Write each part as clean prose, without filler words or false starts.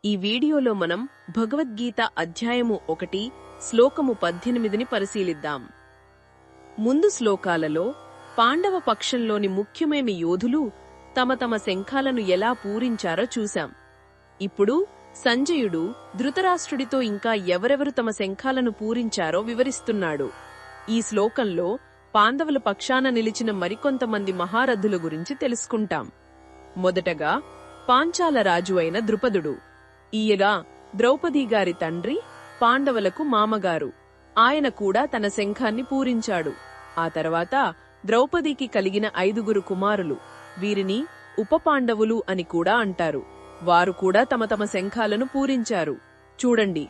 ఈ వీడియోలో మనం భగవద్గీత అధ్యాయము 1 శ్లోకము 18ని పరిశీలిద్దాం. ముందు శ్లోకాలలో పాండవ పక్షంలోని ముఖ్యమైన యోధులు తమ తమ శంఖాలను ఎలా పూరించారో చూశాం. ఇప్పుడు సంజయుడు ధృతరాష్ట్రుడితో ఇంకా ఎవరెవరు తమ శంఖాలను పూరించారో వివరిస్తున్నాడు. ఈ శ్లోకంలో పాండవుల పక్షాన నిలిచిన మరికొంతమంది మహారథుల గురించి తెలుసుకుంటాం. మొదటగా పాంచాల రాజు అయిన ద్రుపదుడు. ఈయన ద్రౌపది గారి తండ్రి, పాండవులకు మామగారు. ఆయన కూడా తన శంఖాన్ని పూరించాడు. ఆ తర్వాత ద్రౌపదికి కలిగిన 5 కుమారులు. వీరిని ఉపపాండవులు అని కూడా అంటారు. వారు కూడా తమ తమ శంఖాలను పూరించారు. చూడండి,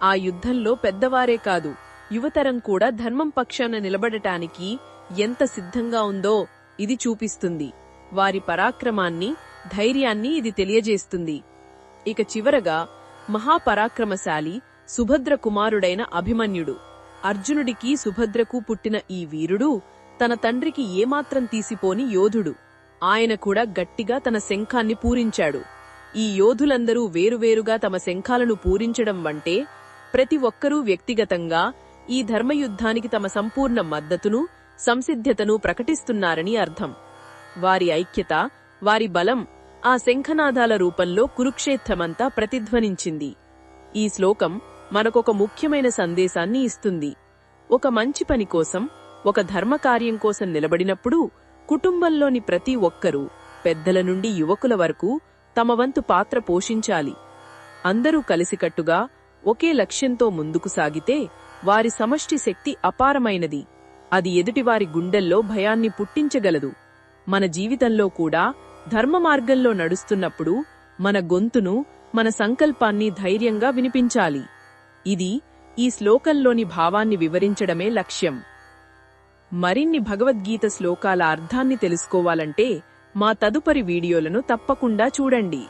ఆ యుద్ధంలో పెద్దవారే కాదు, యువతరం కూడా ధర్మం పక్షాన నిలబడటానికి ఎంత సిద్ధంగా ఉందో ఇది చూపిస్తుంది. వారి పరాక్రమాన్ని, ధైర్యాన్ని ఇది తెలియజేస్తుంది. ఇక చివరగా మహాపరాక్రమశాలి సుభద్ర కుమారుడైన అభిమన్యుడు. అర్జునుడికి సుభద్రకు పుట్టిన ఈ వీరుడు తన తండ్రికి ఏమాత్రం తీసిపోని యోధుడు. ఆయన కూడా గట్టిగా తన శంఖాన్ని పూరించాడు. ఈ యోధులందరూ వేరువేరుగా తమ శంఖాలను పూరించడం అంటే ప్రతి ఒక్కరూ వ్యక్తిగతంగా ఈ ధర్మయుద్ధానికి తమ సంపూర్ణ మద్దతును, సంసిద్ధతను ప్రకటిస్తున్నారని అర్థం. వారి ఐక్యత, వారి బలం ఆ శంఖనాదాల రూపంలో కురుక్షేత్రమంతా ప్రతిధ్వనించింది. ఈ శ్లోకం మనకొక ముఖ్యమైన సందేశాన్ని ఇస్తుంది. ఒక మంచి పని కోసం, ఒక ధర్మకార్యం కోసం నిలబడినప్పుడు కుటుంబంలోని ప్రతి ఒక్కరూ, పెద్దల నుండి యువకుల వరకు తమ వంతు పాత్ర పోషించాలి. అందరూ కలిసికట్టుగా ఒకే లక్ష్యంతో ముందుకు సాగితే వారి సమష్టి శక్తి అపారమైనది. అది ఎదుటివారి గుండెల్లో భయాన్ని పుట్టించగలదు. మన జీవితంలో కూడా ధర్మ మార్గంలో నడుస్తున్నప్పుడు మన గొంతును, మన సంకల్పాన్ని ధైర్యంగా వినిపించాలి. ఇది ఈ శ్లోకంలోని భావాన్ని వివరించడమే లక్ష్యం. మరిన్ని భగవద్గీత శ్లోకాల అర్థాన్ని తెలుసుకోవాలంటే మా తదుపరి వీడియోలను తప్పకుండా చూడండి.